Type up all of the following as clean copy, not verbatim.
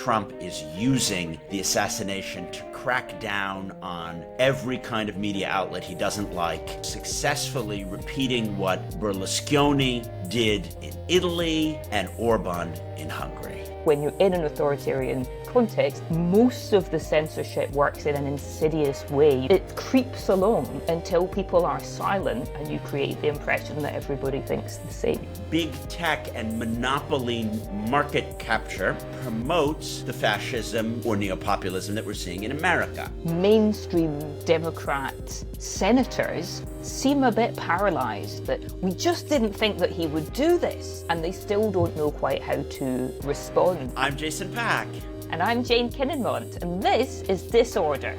Trump is using the assassination to crack down on every kind of media outlet he doesn't like, successfully repeating what Berlusconi did in Italy and Orban in Hungary. When you're in an authoritarian context, most of the censorship works in an insidious way. It creeps along until people are silent and you create the impression that everybody thinks the same. Big tech and monopoly market capture promotes the fascism or neo-populism that we're seeing in America. Mainstream Democrat senators seem a bit paralyzed that we just didn't think that he would do this, and they still don't know quite how to respond. I'm Jason Pack. And I'm Jane Kinnenmont, and this is Disorder,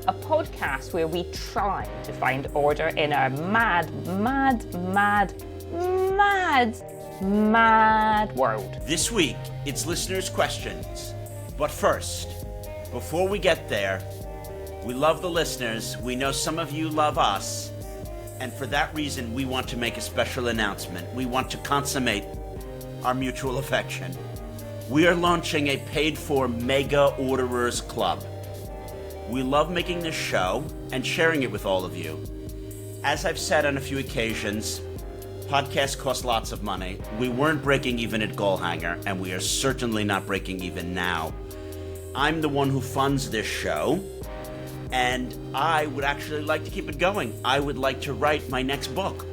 a podcast where we try to find order in our mad world. This week, it's listeners' questions. But first, before we get there, we love the listeners. We know some of you love us. And for that reason, we want to make a special announcement. We want to consummate our mutual affection. We are launching a paid-for Mega Orderers Club. We love making this show and sharing it with all of you. As I've said on a few occasions, podcasts cost lots of money. We weren't breaking even at Goalhanger, and we are certainly not breaking even now. I'm the one who funds this show, and I would actually like to keep it going. I would like to write my next book.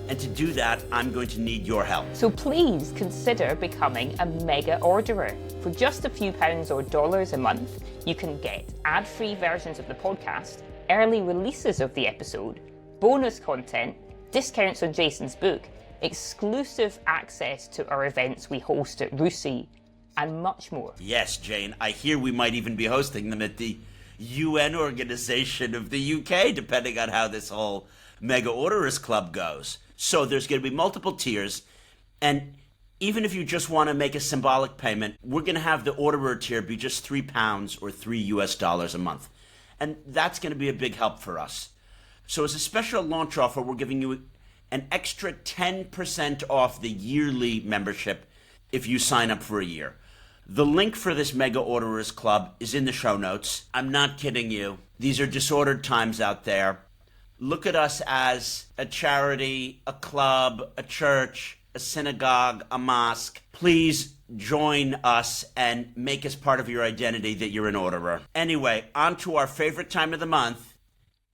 And to do that, I'm going to need your help. So please consider becoming a mega orderer. For just a few pounds or dollars a month, you can get ad-free versions of the podcast, early releases of the episode, bonus content, discounts on Jason's book, exclusive access to our events we host at Rusi, and much more. Yes, Jane, I hear we might even be hosting them at the UN organization of the UK, depending on how this whole Mega Orderers Club goes. So there's going to be multiple tiers, and even if you just want to make a symbolic payment, we're going to have the Orderer tier be just £3 or $3 a month. And that's going to be a big help for us. So as a special launch offer, we're giving you an extra 10% off the yearly membership if you sign up for a year. The link for this Mega Orderers Club is in the show notes. I'm not kidding you. These are disordered times out there. Look at us as a charity, a club, a church, a synagogue, a mosque. Please join us and make us part of your identity that you're an orderer. Anyway, on to our favorite time of the month.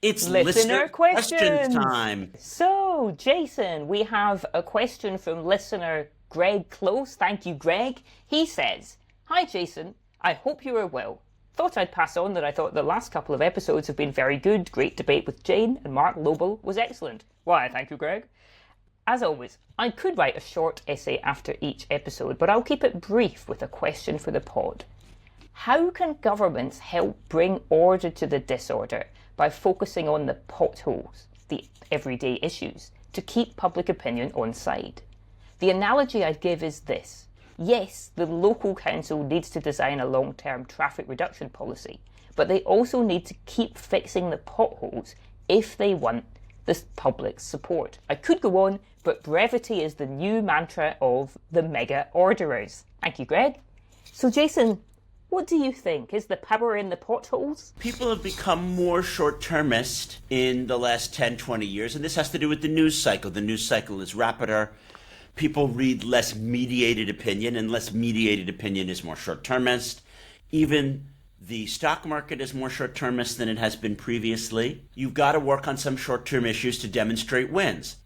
It's listener questions time. So, Jason, we have a question from listener Greg Close. Thank you, Greg. He says, "Hi, Jason. I hope you are well. Thought I'd pass on that I thought the last couple of episodes have been very good. Great debate with Jane and Mark Lobel was excellent." Why, thank you, Greg. As always, I could write a short essay after each episode, but I'll keep it brief with a question for the pod. How can governments help bring order to the disorder by focusing on the potholes, the everyday issues, to keep public opinion on side? The analogy I'd give is this. Yes, the local council needs to design a long-term traffic reduction policy, but they also need to keep fixing the potholes if they want the public's support. I could go on, but brevity is the new mantra of the mega orderers. Thank you, Greg. So, Jason, what do you think? Is the power in the potholes? People have become more short-termist in the last 10, 20 years, and this has to do with the news cycle. The news cycle is rapider. People read less mediated opinion, and less mediated opinion is more short-termist. Even the stock market is more short-termist than it has been previously. You've got to work on some short-term issues to demonstrate wins.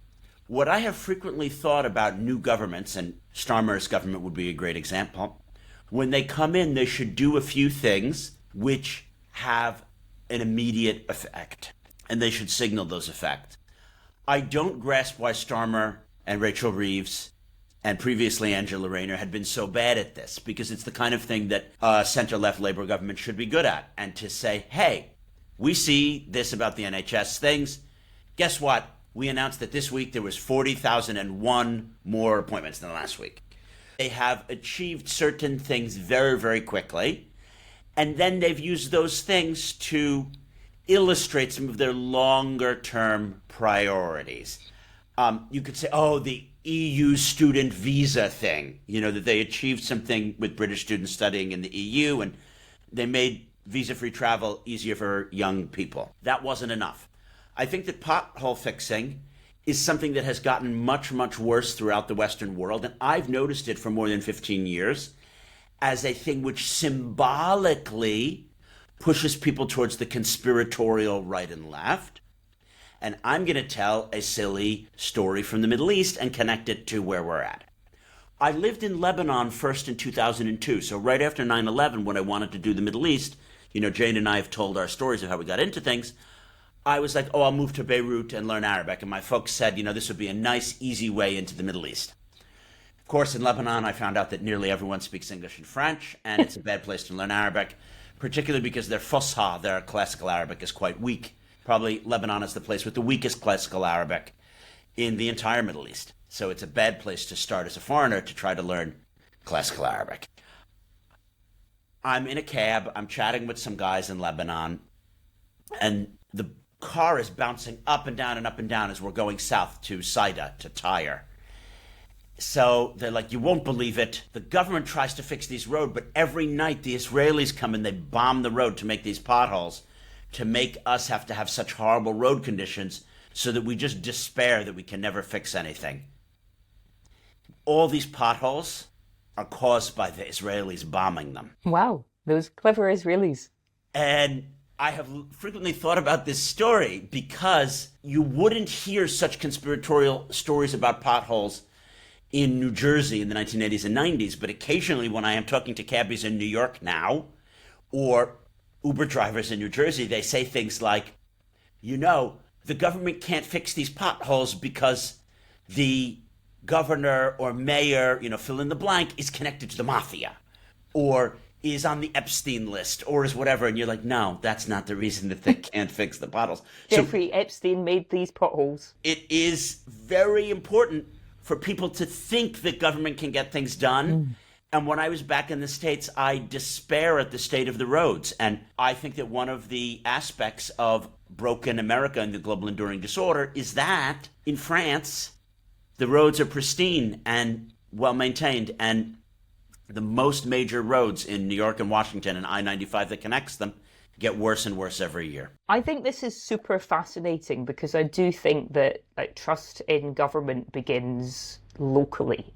What I have frequently thought about new governments, and Starmer's government would be a great example, when they come in, they should do a few things which have an immediate effect, and they should signal those effects. I don't grasp why Starmer and Rachel Reeves and previously Angela Rayner had been so bad at this, because it's the kind of thing that a center-left Labour government should be good at. And to say, hey, we see this about the NHS things. Guess what? We announced that this week there was 40,001 more appointments than last week. They have achieved certain things very, very quickly. And then they've used those things to illustrate some of their longer-term priorities. You could say, oh, the EU student visa thing, that they achieved something with British students studying in the EU, and they made visa-free travel easier for young people. That wasn't enough. I think that pothole fixing is something that has gotten much, much worse throughout the Western world, and I've noticed it for more than 15 years as a thing which symbolically pushes people towards the conspiratorial right and left. And I'm going to tell a silly story from the Middle East and connect it to where we're at. I lived in Lebanon first in 2002, so right after 9/11, when I wanted to do the Middle East, Jane and I have told our stories of how we got into things. I was like, I'll move to Beirut and learn Arabic. And my folks said, this would be a nice, easy way into the Middle East. Of course, in Lebanon, I found out that nearly everyone speaks English and French, and it's a bad place to learn Arabic, particularly because their Fusha, their classical Arabic, is quite weak. Probably Lebanon is the place with the weakest classical Arabic in the entire Middle East. So it's a bad place to start as a foreigner to try to learn classical Arabic. I'm in a cab, I'm chatting with some guys in Lebanon, and the car is bouncing up and down as we're going south to Saida, to Tyre. So they're like, you won't believe it. The government tries to fix these roads, but every night the Israelis come and they bomb the road to make these potholes, to make us have to have such horrible road conditions so that we just despair that we can never fix anything. All these potholes are caused by the Israelis bombing them. Wow, those clever Israelis. And I have frequently thought about this story because you wouldn't hear such conspiratorial stories about potholes in New Jersey in the 1980s and 90s, but occasionally when I am talking to cabbies in New York now, or Uber drivers in New Jersey, they say things like, the government can't fix these potholes because the governor or mayor, fill in the blank, is connected to the mafia, or is on the Epstein list, or is whatever. And you're like, no, that's not the reason that they can't fix the potholes. Jeffrey Epstein made these potholes. It is very important for people to think that government can get things done. And when I was back in the States, I despair at the state of the roads. And I think that one of the aspects of broken America and the global enduring disorder is that in France, the roads are pristine and well-maintained. And the most major roads in New York and Washington and I-95 that connects them get worse and worse every year. I think this is super fascinating because I do think that trust in government begins locally.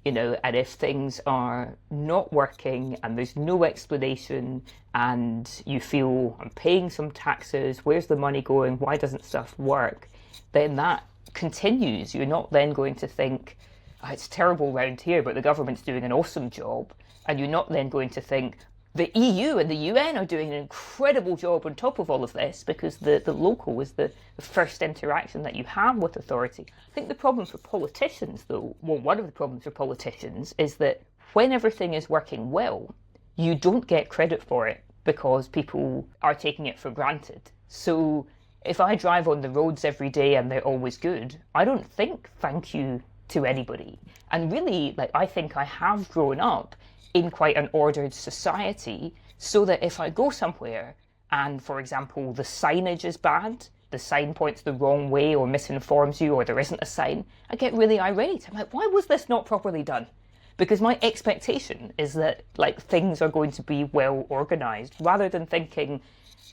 And if things are not working and there's no explanation and you feel, I'm paying some taxes, where's the money going, why doesn't stuff work, then that continues. You're not then going to think, it's terrible around here, but the government's doing an awesome job. And you're not then going to think, the EU and the UN are doing an incredible job on top of all of this, because the local is the first interaction that you have with authority. I think the problem for politicians, though, one of the problems for politicians is that when everything is working well, you don't get credit for it because people are taking it for granted. So if I drive on the roads every day and they're always good, I don't think thank you to anybody. And really, I think I have grown up in quite an ordered society, so that if I go somewhere and, for example, the signage is bad, the sign points the wrong way or misinforms you, or there isn't a sign, I get really irate. I'm like, why was this not properly done? Because my expectation is that things are going to be well organized, rather than thinking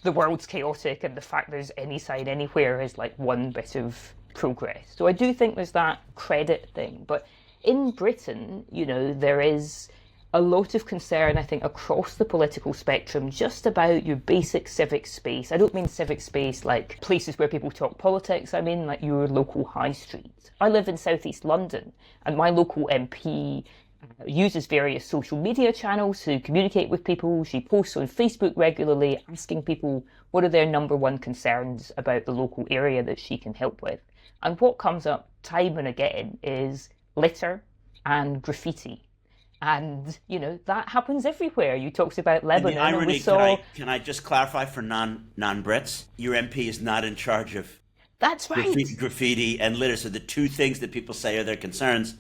the world's chaotic and the fact there's any sign anywhere is one bit of progress. So I do think there's that credit thing. But in Britain, there is a lot of concern, I think, across the political spectrum, just about your basic civic space. I don't mean civic space like places where people talk politics. I mean your local high street. I live in southeast London, and my local MP uses various social media channels to communicate with people. She posts on Facebook regularly, asking people what are their number one concerns about the local area that she can help with. And what comes up time and again is litter and graffiti. And, that happens everywhere. You talked about Lebanon. And the irony, and we saw... can I just clarify for non-Brits? Your MP is not in charge of That's right. graffiti and litter. So the two things that people say are their concerns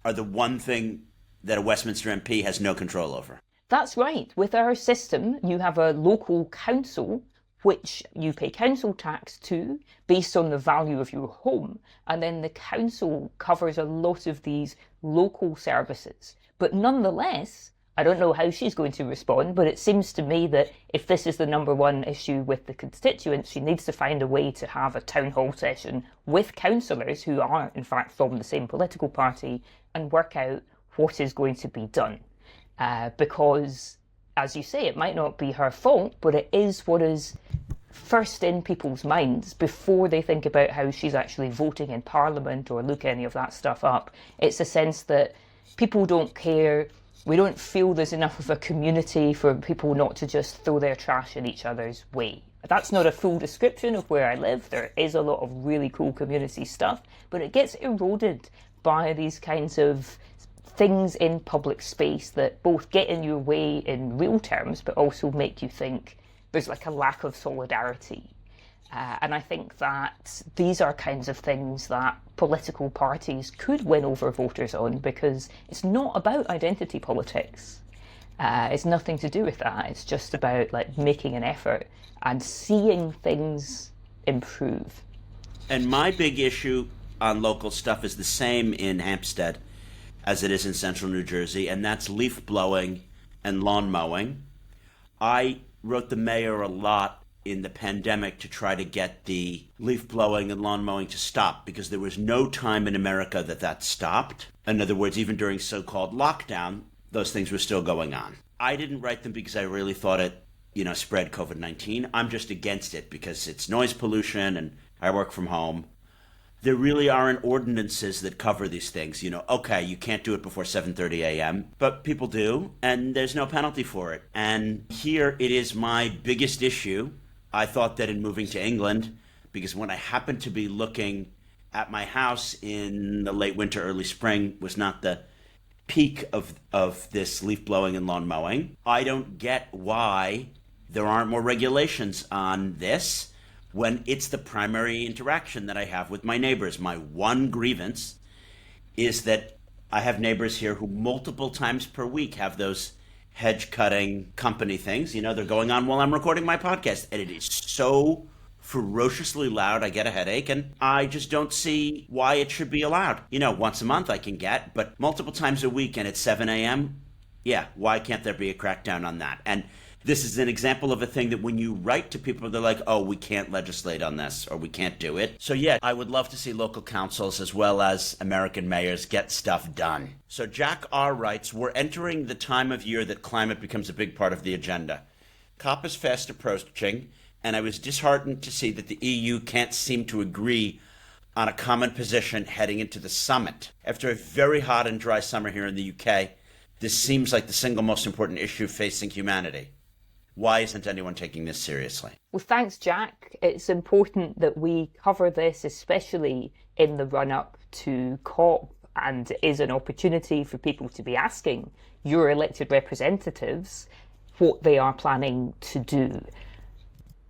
are the one thing that a Westminster MP has no control over. That's right. With our system, you have a local council which you pay council tax to based on the value of your home. And then the council covers a lot of these local services. But nonetheless, I don't know how she's going to respond, but it seems to me that if this is the number one issue with the constituents, she needs to find a way to have a town hall session with councillors who are, in fact, from the same political party and work out what is going to be done. Because, as you say, it might not be her fault, but it is what is first in people's minds before they think about how she's actually voting in Parliament or look any of that stuff up. It's a sense that people don't care. We don't feel there's enough of a community for people not to just throw their trash in each other's way. That's not a full description of where I live. There is a lot of really cool community stuff, but it gets eroded by these kinds of things in public space that both get in your way in real terms, but also make you think there's like a lack of solidarity. And I think that these are kinds of things that political parties could win over voters on, because it's not about identity politics. It's nothing to do with that. It's just about like making an effort and seeing things improve. And my big issue on local stuff is the same in Hampstead as it is in central New Jersey, and that's leaf blowing and lawn mowing. I wrote the mayor a lot in the pandemic to try to get the leaf blowing and lawn mowing to stop, because there was no time in America that stopped. In other words, even during so-called lockdown, those things were still going on. I didn't write them because I really thought it, spread COVID-19. I'm just against it because it's noise pollution and I work from home. There really aren't ordinances that cover these things. Okay, you can't do it before 7:30 a.m., but people do, and there's no penalty for it. And here it is my biggest issue. I thought that in moving to England, because when I happened to be looking at my house in the late winter, early spring, was not the peak of this leaf blowing and lawn mowing. I don't get why there aren't more regulations on this when it's the primary interaction that I have with my neighbors. My one grievance is that I have neighbors here who multiple times per week have those hedge cutting company things. They're going on while I'm recording my podcast, and it is so ferociously loud I get a headache, and I just don't see why it should be allowed. Once a month I can get, but multiple times a week and at 7 a.m., yeah, why can't there be a crackdown on that? And this is an example of a thing that when you write to people, they're like, oh, we can't legislate on this, or we can't do it. So yeah, I would love to see local councils as well as American mayors get stuff done. So Jack R. writes, we're entering the time of year that climate becomes a big part of the agenda. COP is fast approaching, and I was disheartened to see that the EU can't seem to agree on a common position heading into the summit. After a very hot and dry summer here in the UK, this seems like the single most important issue facing humanity. Why isn't anyone taking this seriously? Well, thanks, Jack. It's important that we cover this, especially in the run-up to COP, and it is an opportunity for people to be asking your elected representatives what they are planning to do.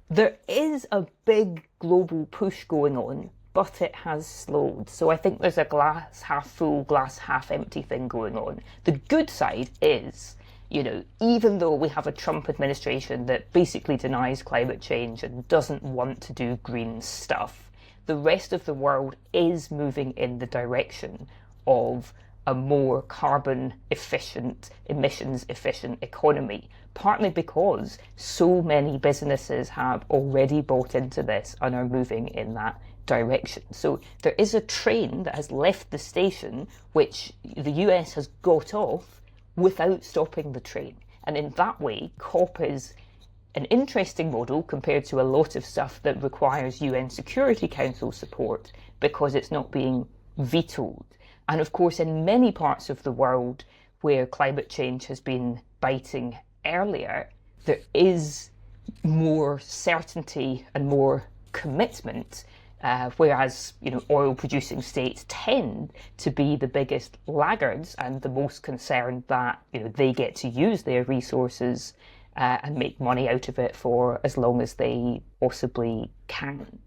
There is a big global push going on, but it has slowed. So I think there's a glass half full, glass half empty thing going on. The good side is, even though we have a Trump administration that basically denies climate change and doesn't want to do green stuff, the rest of the world is moving in the direction of a more carbon efficient, emissions efficient economy, partly because so many businesses have already bought into this and are moving in that direction. So there is a train that has left the station, which the US has got off without stopping the train. And in that way, COP is an interesting model compared to a lot of stuff that requires UN Security Council support because it's not being vetoed. And of course, in many parts of the world where climate change has been biting earlier, there is more certainty and more commitment, whereas oil-producing states tend to be the biggest laggards and the most concerned that they get to use their resources and make money out of it for as long as they possibly can.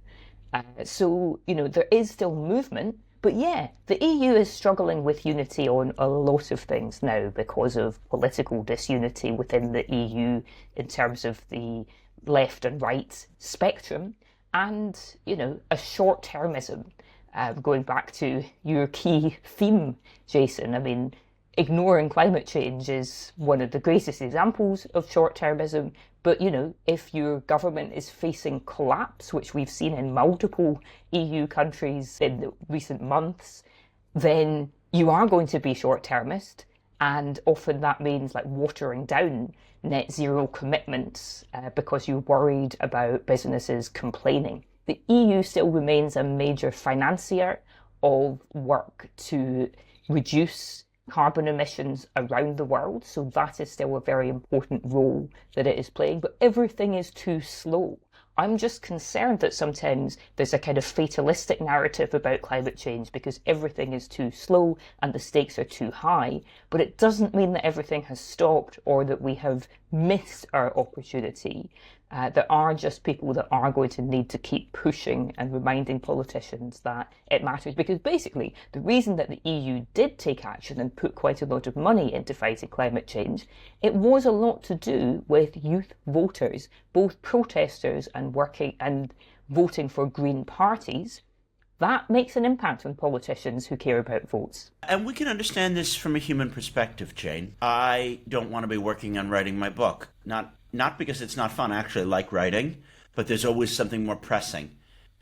So there is still movement. But yeah, the EU is struggling with unity on a lot of things now because of political disunity within the EU in terms of the left and right spectrum, and, a short-termism. Going back to your key theme, Jason, I mean, ignoring climate change is one of the greatest examples of short-termism. But, if your government is facing collapse, which we've seen in multiple EU countries in the recent months, then you are going to be short-termist. And often that means like watering down net zero commitments because you're worried about businesses complaining. The EU still remains a major financier of work to reduce carbon emissions around the world, so that is still a very important role that it is playing, but everything is too slow. I'm just concerned that sometimes there's a kind of fatalistic narrative about climate change because everything is too slow and the stakes are too high, but it doesn't mean that everything has stopped or that we have missed our opportunity. There are just people that are going to need to keep pushing and reminding politicians that it matters, because basically the reason that the EU did take action and put quite a lot of money into fighting climate change, it was a lot to do with youth voters, both protesters and working and voting for green parties. That makes an impact on politicians who care about votes. And we can understand this from a human perspective, Jane. I don't want to be working on writing my book. Not because it's not fun. I actually like writing, but there's always something more pressing.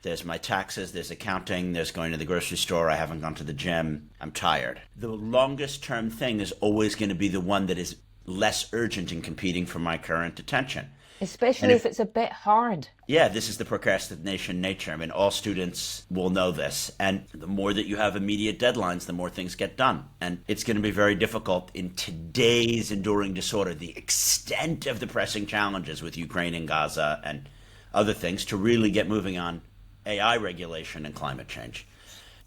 There's my taxes, there's accounting, there's going to the grocery store, I haven't gone to the gym, I'm tired. The longest term thing is always going to be the one that is less urgent in competing for my current attention. Especially if it's a bit hard. Yeah, this is the procrastination nature. I mean, all students will know this. And the more that you have immediate deadlines, the more things get done. And it's going to be very difficult in today's enduring disorder, the extent of the pressing challenges with Ukraine and Gaza and other things, to really get moving on AI regulation and climate change.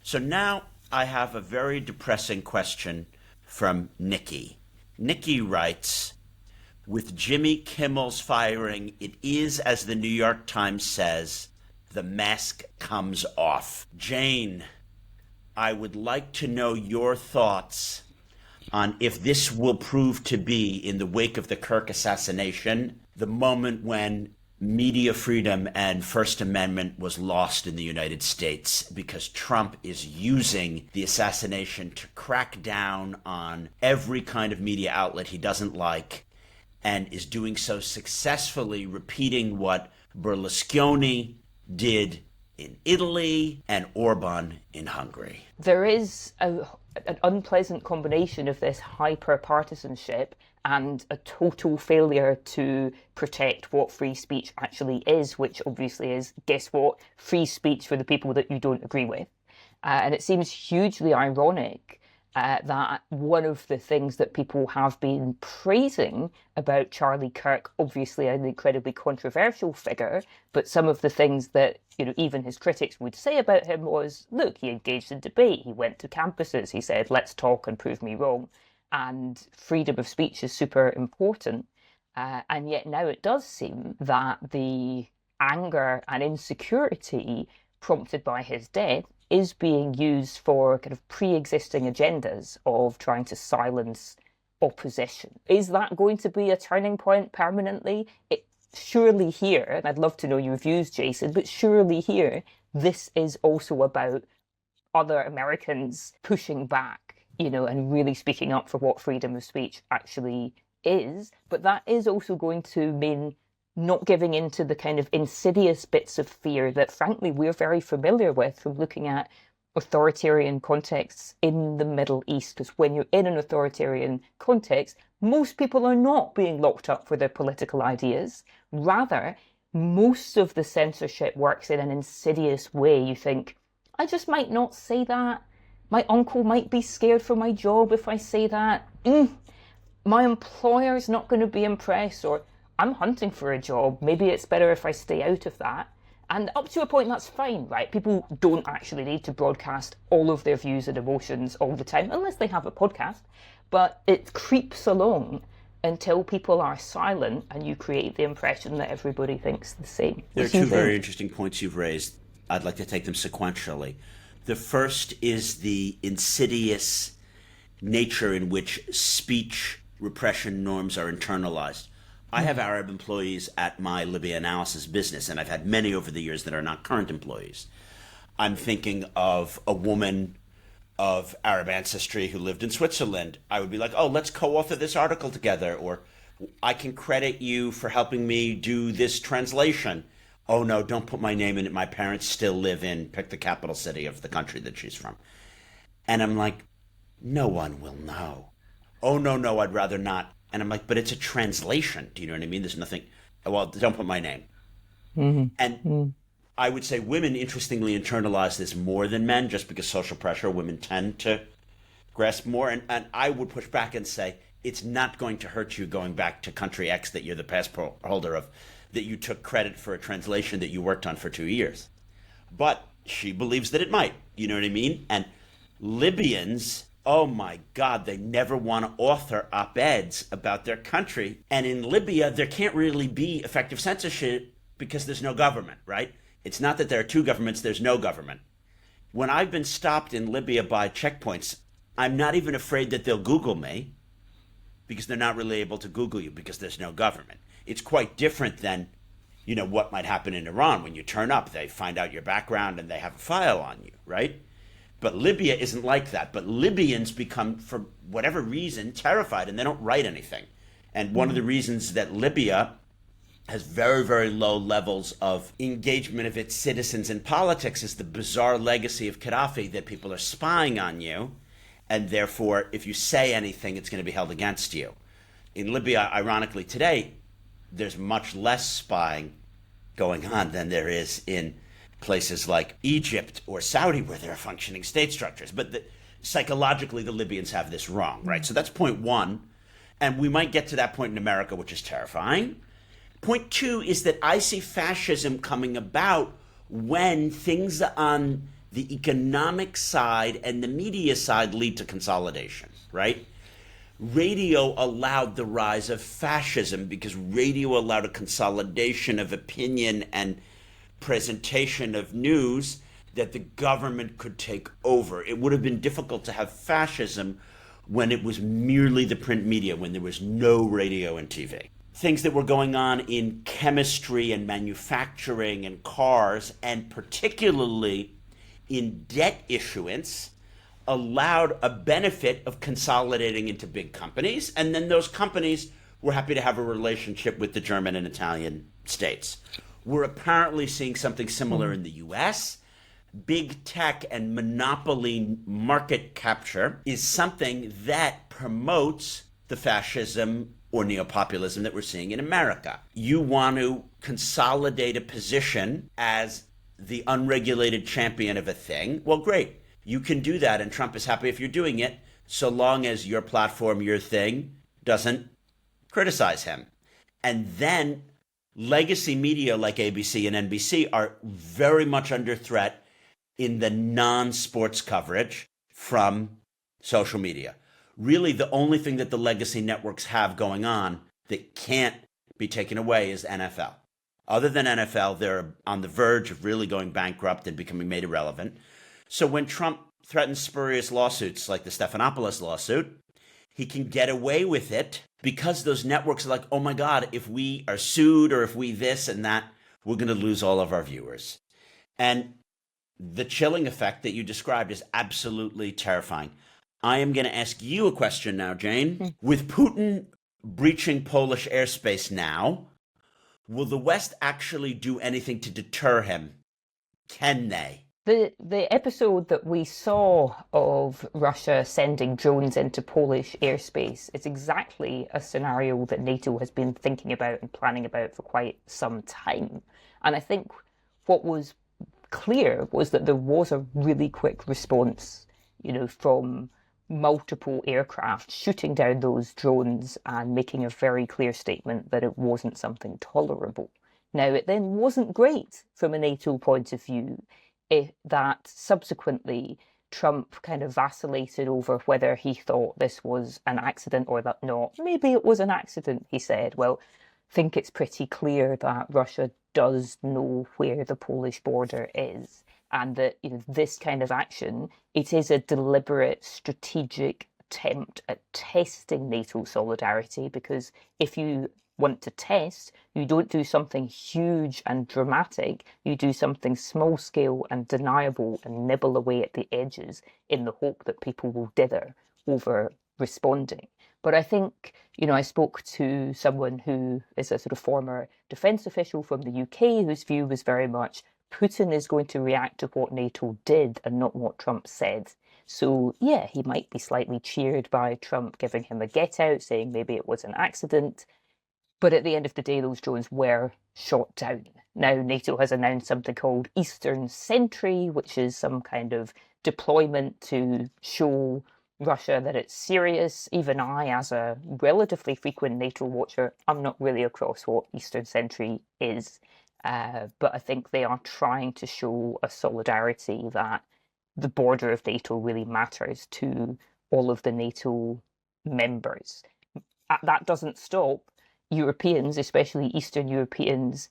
So now I have a very depressing question from Nikki. Nikki writes, with Jimmy Kimmel's firing, it is, as the New York Times says, the mask comes off. Jane, I would like to know your thoughts on if this will prove to be, in the wake of the Kirk assassination, the moment when media freedom and First Amendment was lost in the United States because Trump is using the assassination to crack down on every kind of media outlet he doesn't like, and is doing so successfully, repeating what Berlusconi did in Italy and Orban in Hungary. There is an unpleasant combination of this hyper-partisanship and a total failure to protect what free speech actually is, which obviously is, guess what, free speech for the people that you don't agree with. And it seems hugely ironic that one of the things that people have been praising about Charlie Kirk, obviously an incredibly controversial figure, but some of the things that, even his critics would say about him was, look, he engaged in debate, he went to campuses, he said, let's talk and prove me wrong, and freedom of speech is super important. And yet now it does seem that the anger and insecurity prompted by his death is being used for kind of pre-existing agendas of trying to silence opposition. Is that going to be a turning point permanently? Surely here, and I'd love to know your views, Jason, but surely here, this is also about other Americans pushing back, and really speaking up for what freedom of speech actually is. But that is also going to mean not giving into the kind of insidious bits of fear that, frankly, we're very familiar with from looking at authoritarian contexts in the Middle East. Because when you're in an authoritarian context, most people are not being locked up for their political ideas. Rather, most of the censorship works in an insidious way. You think, I just might not say that. My uncle might be scared for my job if I say that. My employer's not going to be impressed, or I'm hunting for a job, maybe it's better if I stay out of that. And up to a point, that's fine, right? People don't actually need to broadcast all of their views and emotions all the time, unless they have a podcast. But it creeps along until people are silent and you create the impression that everybody thinks the same. There are two very interesting points you've raised. I'd like to take them sequentially. The first is the insidious nature in which speech repression norms are internalized. I have Arab employees at my Libya analysis business, and I've had many over the years that are not current employees. I'm thinking of a woman of Arab ancestry who lived in Switzerland. I would be like, oh, let's co-author this article together, or I can credit you for helping me do this translation. Oh no, don't put my name in it. My parents still live in, pick the capital city of the country that she's from. And I'm like, no one will know. Oh no, I'd rather not. And I'm like, but it's a translation. Do you know what I mean? There's nothing, well, don't put my name. And I would say women, interestingly, internalize this more than men, just because social pressure, women tend to grasp more. And I would push back and say, it's not going to hurt you going back to country X that you're the passport holder of, that you took credit for a translation that you worked on for 2 years. But she believes that it might, you know what I mean? And Libyans, oh my God, they never want to author op-eds about their country. And in Libya, there can't really be effective censorship because there's no government, right? It's not that there are two governments, there's no government. When I've been stopped in Libya by checkpoints, I'm not even afraid that they'll Google me, because they're not really able to Google you because there's no government. It's quite different than, you know, what might happen in Iran. When you turn up, they find out your background and they have a file on you, right? But Libya isn't like that. But Libyans become, for whatever reason, terrified, and they don't write anything. And one of the reasons that Libya has very, very low levels of engagement of its citizens in politics is the bizarre legacy of Gaddafi, that people are spying on you, and therefore, if you say anything, it's going to be held against you. In Libya, ironically, today, there's much less spying going on than there is in places like Egypt or Saudi, where there are functioning state structures. But psychologically, the Libyans have this wrong, right? So that's point one. And we might get to that point in America, which is terrifying. Point two is that I see fascism coming about when things on the economic side and the media side lead to consolidation, right? Radio allowed the rise of fascism because radio allowed a consolidation of opinion and presentation of news that the government could take over. It would have been difficult to have fascism when it was merely the print media, when there was no radio and TV. Things that were going on in chemistry and manufacturing and cars, and particularly in debt issuance, allowed a benefit of consolidating into big companies. And then those companies were happy to have a relationship with the German and Italian states. We're apparently seeing something similar in the US. Big tech and monopoly market capture is something that promotes the fascism or neo-populism that we're seeing in America. You want to consolidate a position as the unregulated champion of a thing. Well, great. You can do that, and Trump is happy if you're doing it, so long as your platform, your thing, doesn't criticize him. And then legacy media like ABC and NBC are very much under threat in the non-sports coverage from social media. Really, the only thing that the legacy networks have going on that can't be taken away is NFL. Other than NFL, they're on the verge of really going bankrupt and becoming made irrelevant. So when Trump threatens spurious lawsuits like the Stephanopoulos lawsuit, he can get away with it because those networks are like, oh my God, if we are sued or if we this and that, we're going to lose all of our viewers. And the chilling effect that you described is absolutely terrifying. I am going to ask you a question now, Jane. With Putin breaching Polish airspace now, will the West actually do anything to deter him? Can they? The episode that we saw of Russia sending drones into Polish airspace is exactly a scenario that NATO has been thinking about and planning about for quite some time. And I think what was clear was that there was a really quick response, from multiple aircraft shooting down those drones and making a very clear statement that it wasn't something tolerable. Now, it then wasn't great from a NATO point of view that subsequently Trump kind of vacillated over whether he thought this was an accident or that not. Maybe it was an accident, he said. Well, I think it's pretty clear that Russia does know where the Polish border is, and that this kind of action, it is a deliberate, strategic attempt at testing NATO solidarity, because if you want to test, you don't do something huge and dramatic. You do something small scale and deniable and nibble away at the edges in the hope that people will dither over responding. But I think, I spoke to someone who is a sort of former defence official from the UK whose view was very much Putin is going to react to what NATO did and not what Trump said. So, yeah, he might be slightly cheered by Trump giving him a get out, saying maybe it was an accident. But at the end of the day, those drones were shot down. Now, NATO has announced something called Eastern Sentry, which is some kind of deployment to show Russia that it's serious. Even I, as a relatively frequent NATO watcher, I'm not really across what Eastern Sentry is. But I think they are trying to show a solidarity that the border of NATO really matters to all of the NATO members. That doesn't stop Europeans, especially Eastern Europeans,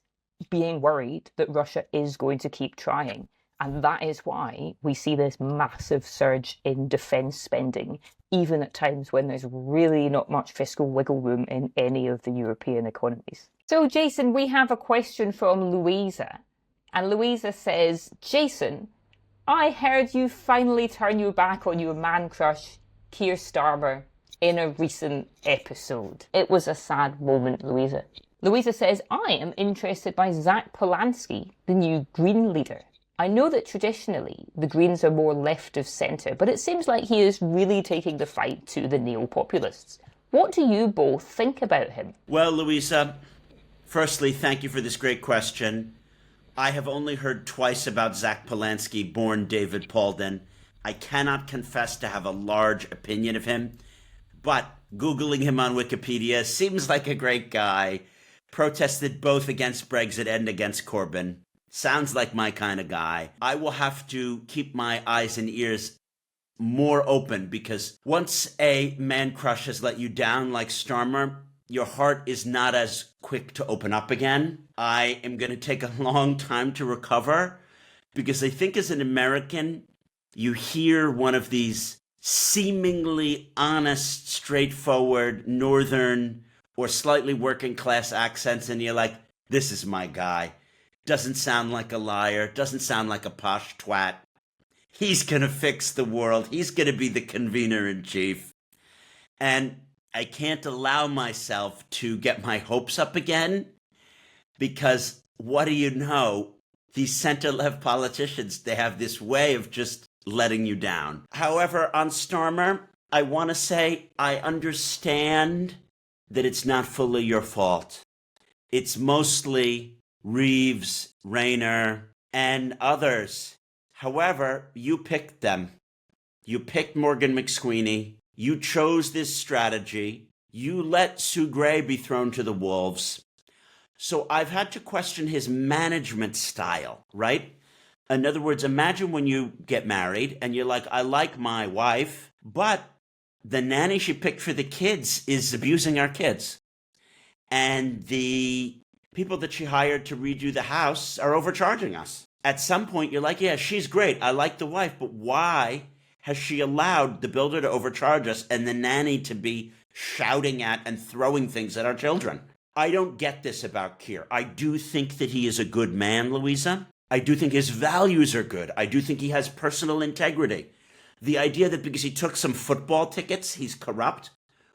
being worried that Russia is going to keep trying. And that is why we see this massive surge in defence spending, even at times when there's really not much fiscal wiggle room in any of the European economies. So, Jason, we have a question from Louisa. And Louisa says, Jason, I heard you finally turn your back on your man crush, Keir Starmer, in a recent episode. It was a sad moment, Louisa. Louisa says, I am interested by Zack Polanski, the new Green leader. I know that traditionally the Greens are more left of centre, but it seems like he is really taking the fight to the neo-populists. What do you both think about him? Well, Louisa, firstly, thank you for this great question. I have only heard twice about Zack Polanski, born David Paulden. I cannot confess to have a large opinion of him, but Googling him on Wikipedia seems like a great guy. Protested both against Brexit and against Corbyn. Sounds like my kind of guy. I will have to keep my eyes and ears more open because once a man crush has let you down like Starmer, your heart is not as quick to open up again. I am going to take a long time to recover because I think as an American, you hear one of these seemingly honest, straightforward, northern or slightly working class accents and you're like, this is my guy. Doesn't sound like a liar. Doesn't sound like a posh twat. He's going to fix the world. He's going to be the convener in chief. And I can't allow myself to get my hopes up again because what do you know? These center-left politicians, they have this way of just letting you down. However, on Starmer, I want to say I understand that it's not fully your fault. It's mostly Reeves, Rayner, and others. However, you picked them. You picked Morgan McSweeney. You chose this strategy. You let Sue Gray be thrown to the wolves. So I've had to question his management style, right? In other words, imagine when you get married and you're like, I like my wife, but the nanny she picked for the kids is abusing our kids. And the people that she hired to redo the house are overcharging us. At some point, you're like, yeah, she's great. I like the wife, but why has she allowed the builder to overcharge us and the nanny to be shouting at and throwing things at our children? I don't get this about Keir. I do think that he is a good man, Louisa. I do think his values are good. I do think he has personal integrity. The idea that because he took some football tickets, he's corrupt,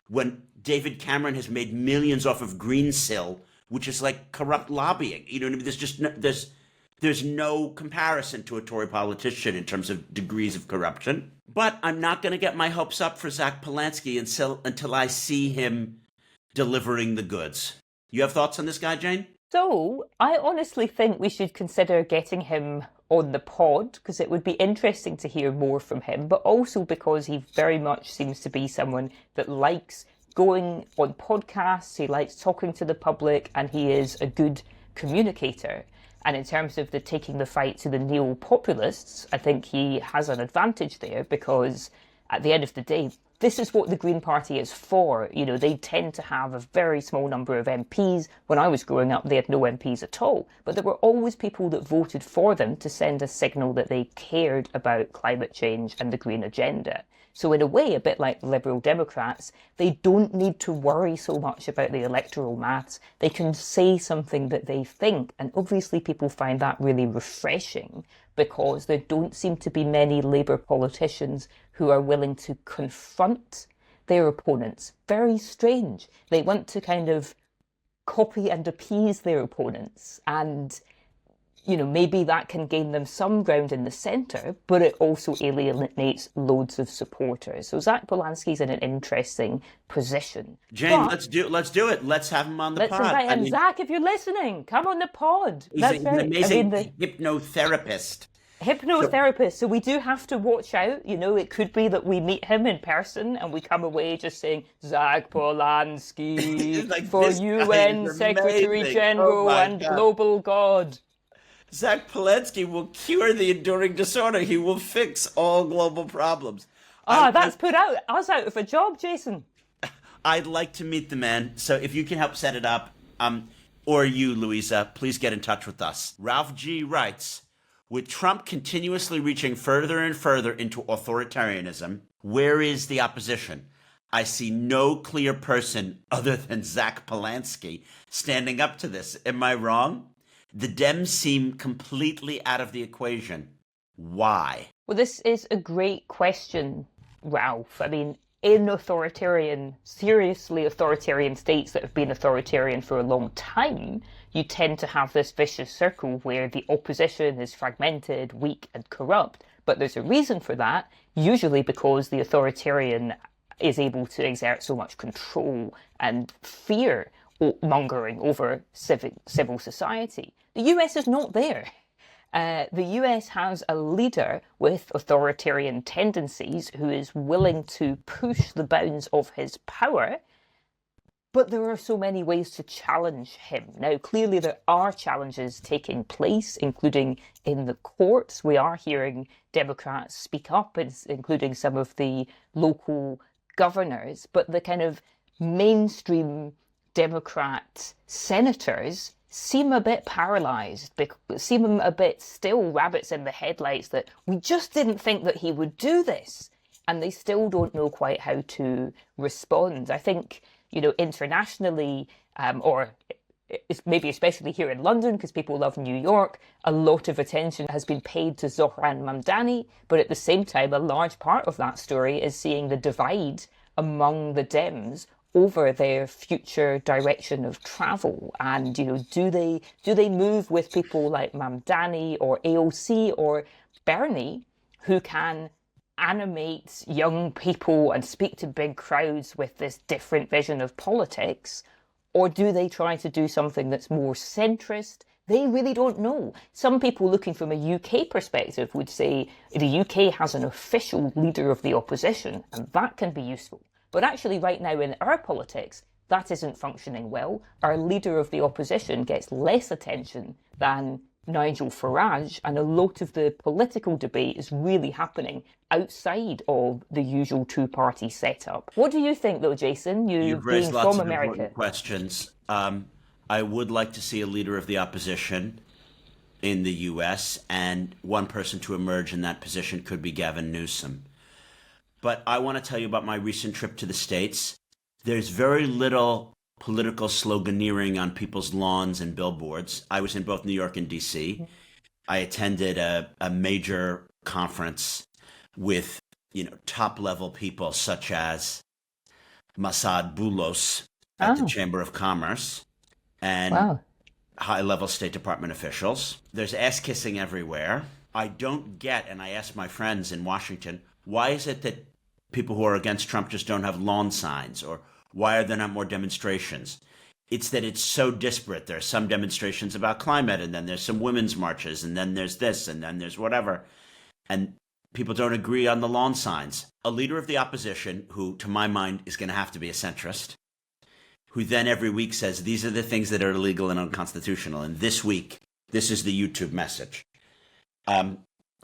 when David Cameron has made millions off of Greensill, which is like corrupt lobbying. You know what I mean? There's just there's no comparison to a Tory politician in terms of degrees of corruption. But I'm not going to get my hopes up for Zack Polanski until I see him delivering the goods. You have thoughts on this guy, Jane? So, I honestly think we should consider getting him on the pod because it would be interesting to hear more from him, but also because he very much seems to be someone that likes going on podcasts, he likes talking to the public, and he is a good communicator. And in terms of the taking the fight to the neo-populists, I think he has an advantage there because at the end of the day, this is what the Green Party is for. You know, they tend to have a very small number of MPs. When I was growing up, they had no MPs at all. But there were always people that voted for them to send a signal that they cared about climate change and the green agenda. So in a way, a bit like Liberal Democrats, they don't need to worry so much about the electoral maths. They can say something that they think. And obviously people find that really refreshing because there don't seem to be many Labour politicians who are willing to confront their opponents. Very strange. They want to kind of copy and appease their opponents. And maybe that can gain them some ground in the centre, but it also alienates loads of supporters. So Zack Polanski's in an interesting position. Jane, let's do it. Let's have him on the pod. Let's invite him. Zack, if you're listening, come on the pod. He's an amazing hypnotherapist. Hypnotherapist. So we do have to watch out. It could be that we meet him in person and we come away just saying, Zack Polanski like, for UN Secretary General and God. Global God. Zack Polanski will cure the enduring disorder. He will fix all global problems. That's put us out of a job, Jason. I'd like to meet the man. So if you can help set it up, or you, Louisa, please get in touch with us. Ralph G. writes, with Trump continuously reaching further and further into authoritarianism, where is the opposition? I see no clear person other than Zack Polanski standing up to this. Am I wrong? The Dems seem completely out of the equation. Why? Well, this is a great question, Ralph. I mean, in seriously authoritarian states that have been authoritarian for a long time, you tend to have this vicious circle where the opposition is fragmented, weak, and corrupt. But there's a reason for that, usually because the authoritarian is able to exert so much control and fear mongering over civil society. The US is not there. The US has a leader with authoritarian tendencies who is willing to push the bounds of his power, but there are so many ways to challenge him. Now, clearly there are challenges taking place, including in the courts. We are hearing Democrats speak up, including some of the local governors, but the kind of mainstream Democrat senators seem a bit paralysed, seem a bit still rabbits in the headlights that we just didn't think that he would do this. And they still don't know quite how to respond. I think, internationally, or maybe especially here in London, because people love New York, a lot of attention has been paid to Zohran Mamdani. But at the same time, a large part of that story is seeing the divide among the Dems over their future direction of travel. And, do they move with people like Mamdani or AOC or Bernie, who can animate young people and speak to big crowds with this different vision of politics? Or do they try to do something that's more centrist? They really don't know. Some people looking from a UK perspective would say the UK has an official leader of the opposition, and that can be useful. But actually right now in our politics, that isn't functioning well. Our leader of the opposition gets less attention than Nigel Farage, and a lot of the political debate is really happening outside of the usual two-party setup. What do you think, though, Jason? You've raised lots of important questions. I would like to see a leader of the opposition in the U.S., and one person to emerge in that position could be Gavin Newsom. But I want to tell you about my recent trip to the States. There's very little political sloganeering on people's lawns and billboards. I was in both New York and D.C. I attended a major conference with, top-level people such as Masad Boulos at the Chamber of Commerce and high-level State Department officials. There's ass-kissing everywhere. I don't get, and I ask my friends in Washington, why is it that people who are against Trump just don't have lawn signs? Or why are there not more demonstrations? It's that it's so disparate. There are some demonstrations about climate, and then there's some women's marches, and then there's this, and then there's whatever. And people don't agree on the lawn signs. A leader of the opposition, who to my mind is going to have to be a centrist, who then every week says, these are the things that are illegal and unconstitutional. And this week, this is the YouTube message.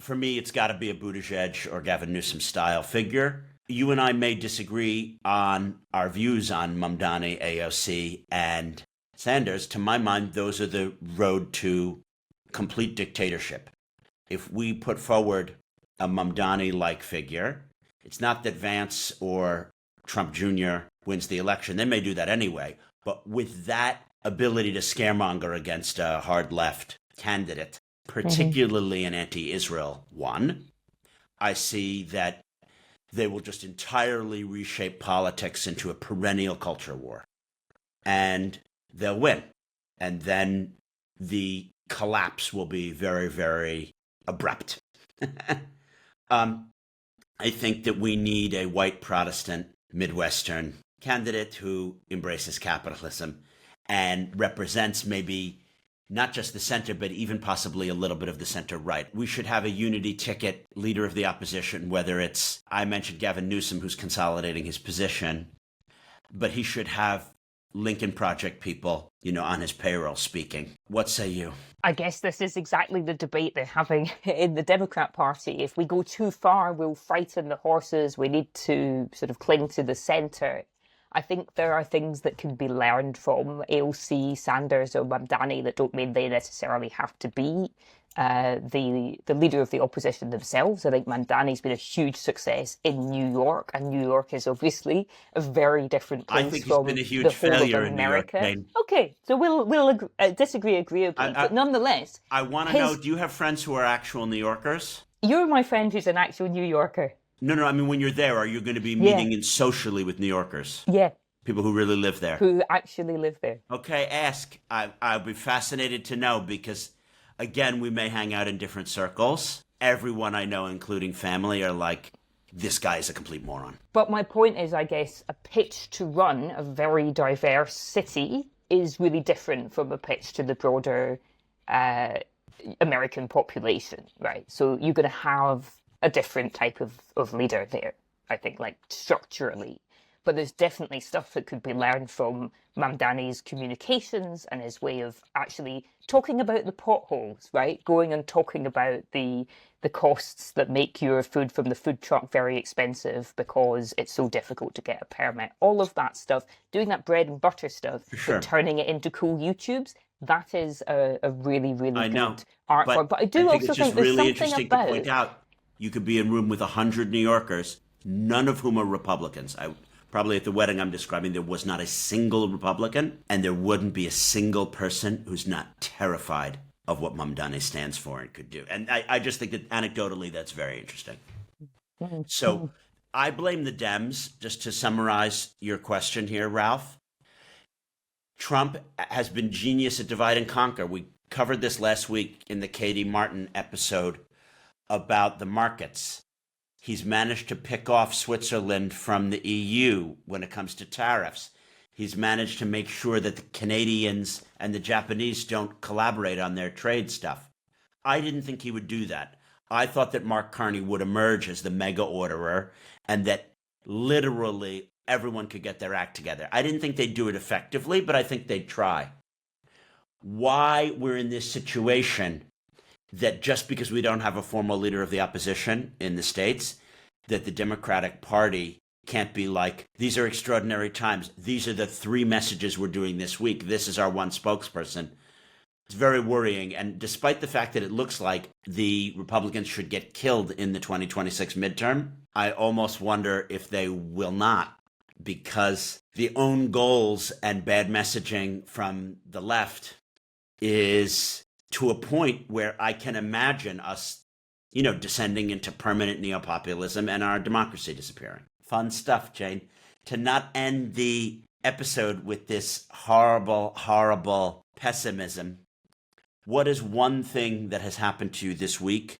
For me, it's got to be a Buttigieg or Gavin Newsom style figure. You and I may disagree on our views on Mamdani, AOC, and Sanders. To my mind, those are the road to complete dictatorship. If we put forward a Mamdani-like figure It's not that Vance or Trump Jr. wins the election. They may do that anyway. But with that ability to scaremonger against a hard left candidate, particularly an anti-Israel one, I see that they will just entirely reshape politics into a perennial culture war. And they'll win. And then the collapse will be very, very abrupt. I think that we need a white Protestant Midwestern candidate who embraces capitalism and represents maybe not just the center, but even possibly a little bit of the center right. We should have a unity ticket leader of the opposition, whether it's, I mentioned Gavin Newsom, who's consolidating his position, but he should have Lincoln Project people, on his payroll speaking. What say you? I guess this is exactly the debate they're having in the Democrat Party. If we go too far, we'll frighten the horses. We need to sort of cling to the centre. I think there are things that can be learned from AOC, Sanders or Mamdani that don't mean they necessarily have to be the leader of the opposition themselves. I think Mamdani's been a huge success in New York, and New York is obviously a very different place I think from he's been a huge failure in New York. Okay, so we'll disagree agreeably, but nonetheless, I want to know: do you have friends who are actual New Yorkers? You're my friend who's an actual New Yorker. No. I mean, when you're there, are you going to be meeting in socially with New Yorkers? Yeah. People who really live there. Who actually live there. Okay, ask. I'll be fascinated to know because, again, we may hang out in different circles. Everyone I know, including family, are like, this guy is a complete moron. But my point is, I guess, a pitch to run a very diverse city is really different from a pitch to the broader American population, right? So you're going to have a different type of leader there, I think, like structurally. But there's definitely stuff that could be learned from Mamdani's communications and his way of actually talking about the potholes, right? Going and talking about the costs that make your food from the food truck very expensive because it's so difficult to get a permit. All of that stuff, doing that bread and butter stuff, but turning it into cool YouTubes, that is a really, really good art form. But I do also think there's really something interesting to point out. You could be in a room with 100 New Yorkers, none of whom are Republicans. Probably at the wedding I'm describing, there was not a single Republican, and there wouldn't be a single person who's not terrified of what Mamdani stands for and could do. And I just think that anecdotally, that's very interesting. So I blame the Dems, just to summarize your question here, Ralph. Trump has been genius at divide and conquer. We covered this last week in the Katie Martin episode about the markets. He's managed to pick off Switzerland from the EU when it comes to tariffs. He's managed to make sure that the Canadians and the Japanese don't collaborate on their trade stuff. I didn't think he would do that. I thought that Mark Carney would emerge as the mega orderer and that literally everyone could get their act together. I didn't think they'd do it effectively, but I think they'd try. Why we're in this situation that just because we don't have a formal leader of the opposition in the States, that the Democratic Party can't be like, these are extraordinary times. These are the 3 messages we're doing this week. This is our one spokesperson. It's very worrying. And despite the fact that it looks like the Republicans should get killed in the 2026 midterm, I almost wonder if they will not, because the own goals and bad messaging from the left is to a point where I can imagine us, descending into permanent neo-populism and our democracy disappearing. Fun stuff, Jane. To not end the episode with this horrible, horrible pessimism, what is one thing that has happened to you this week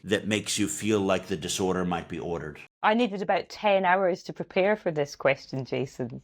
that makes you feel like the disorder might be ordered? I needed about 10 hours to prepare for this question, Jason.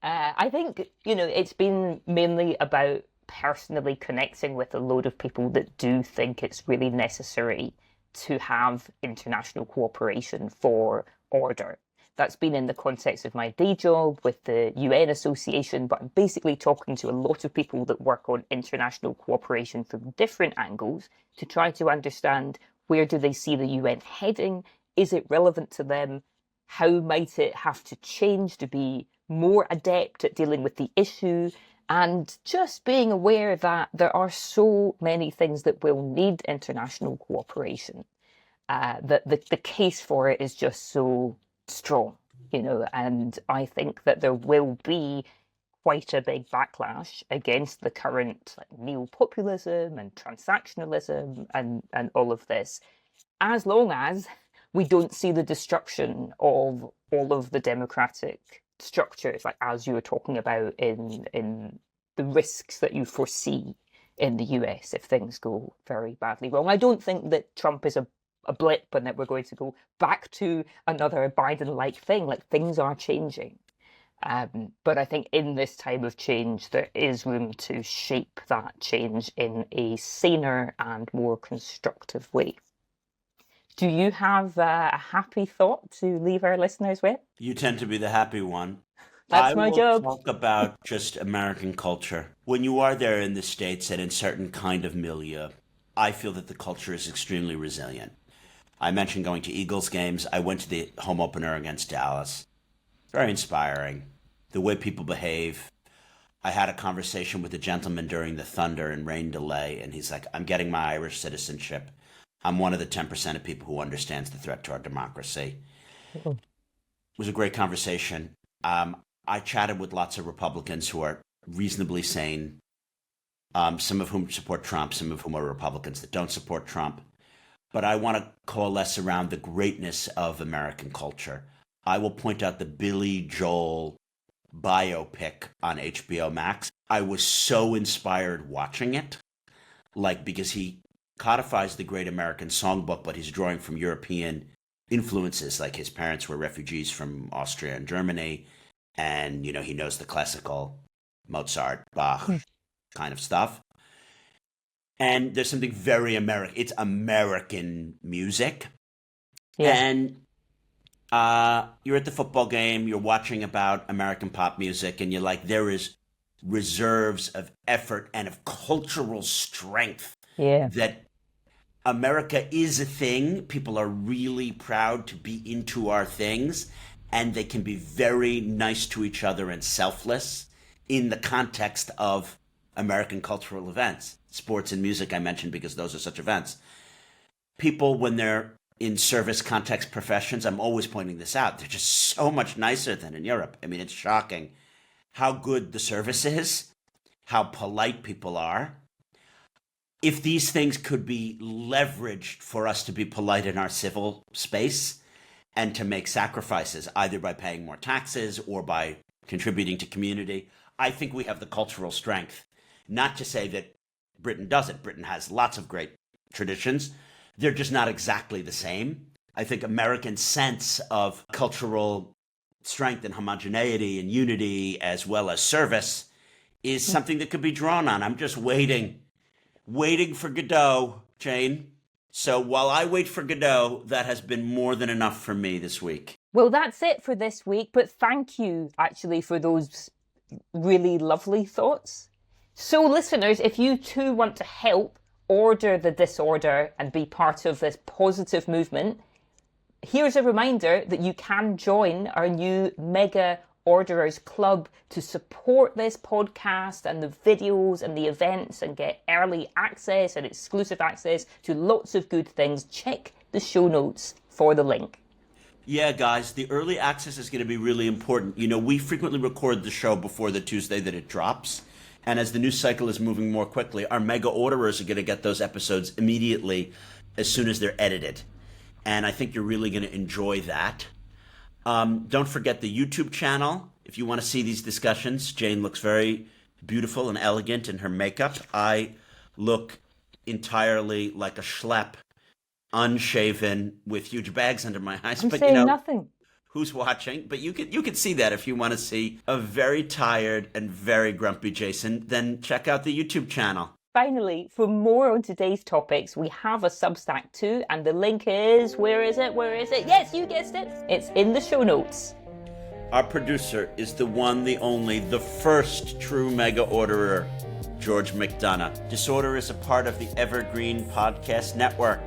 I think, it's been mainly about personally connecting with a load of people that do think it's really necessary to have international cooperation for order. That's been in the context of my day job with the UN Association, but I'm basically talking to a lot of people that work on international cooperation from different angles to try to understand where do they see the UN heading? Is it relevant to them? How might it have to change to be more adept at dealing with the issue? And just being aware that there are so many things that will need international cooperation. that the case for it is just so strong, and I think that there will be quite a big backlash against the current neo-populism and transactionalism and all of this, as long as we don't see the destruction of all of the democratic structures, like as you were talking about in the risks that you foresee in the US if things go very badly wrong. I don't think that Trump is a blip and that we're going to go back to another Biden-like thing. Like, things are changing. But I think in this time of change, there is room to shape that change in a saner and more constructive way. Do you have a happy thought to leave our listeners with? You tend to be the happy one. That's my job. I will talk about just American culture. When you are there in the States and in certain kind of milieu, I feel that the culture is extremely resilient. I mentioned going to Eagles games. I went to the home opener against Dallas. Very inspiring. The way people behave. I had a conversation with a gentleman during the thunder and rain delay, and he's like, I'm getting my Irish citizenship. I'm one of the 10% of people who understands the threat to our democracy. It was a great conversation. I chatted with lots of Republicans who are reasonably sane, some of whom support Trump, some of whom are Republicans that don't support Trump. But I want to coalesce around the greatness of American culture. I will point out the Billy Joel biopic on HBO Max. I was so inspired watching it, because he codifies the great American songbook, but he's drawing from European influences. Like, his parents were refugees from Austria and Germany, and, he knows the classical Mozart, Bach kind of stuff. And there's something very American. It's American music. Yeah. And you're at the football game, you're watching about American pop music, and you're like, there is reserves of effort and of cultural strength. Yeah. That America is a thing. People are really proud to be into our things, and they can be very nice to each other and selfless in the context of American cultural events. Sports and music I mentioned because those are such events. People, when they're in service context professions, I'm always pointing this out, they're just so much nicer than in Europe. I mean, it's shocking how good the service is, how polite people are. If these things could be leveraged for us to be polite in our civil space and to make sacrifices, either by paying more taxes or by contributing to community, I think we have the cultural strength. Not to say that Britain doesn't. Britain has lots of great traditions. They're just not exactly the same. I think American sense of cultural strength and homogeneity and unity, as well as service, is something that could be drawn on. I'm just waiting for Godot, Jane. So while I wait for Godot, that has been more than enough for me this week. Well, that's it for this week, but thank you actually for those really lovely thoughts. So listeners, if you too want to help order the disorder and be part of this positive movement, here's a reminder that you can join our new Mega Orderers Club to support this podcast and the videos and the events and get early access and exclusive access to lots of good things. Check the show notes for the link. Yeah, guys, the early access is going to be really important. We frequently record the show before the Tuesday that it drops. And as the news cycle is moving more quickly, our mega orderers are going to get those episodes immediately as soon as they're edited. And I think you're really going to enjoy that. Don't forget the YouTube channel. If you want to see these discussions, Jane looks very beautiful and elegant in her makeup. I look entirely like a schlep, unshaven, with huge bags under my eyes. I'm saying nothing. Who's watching? But you can see that if you want to see a very tired and very grumpy Jason, then check out the YouTube channel. Finally, for more on today's topics, we have a Substack too, and the link is, where is it? Yes, you guessed it. It's in the show notes. Our producer is the one, the only, the first true mega orderer, George McDonough. Disorder is a part of the Evergreen Podcast Network.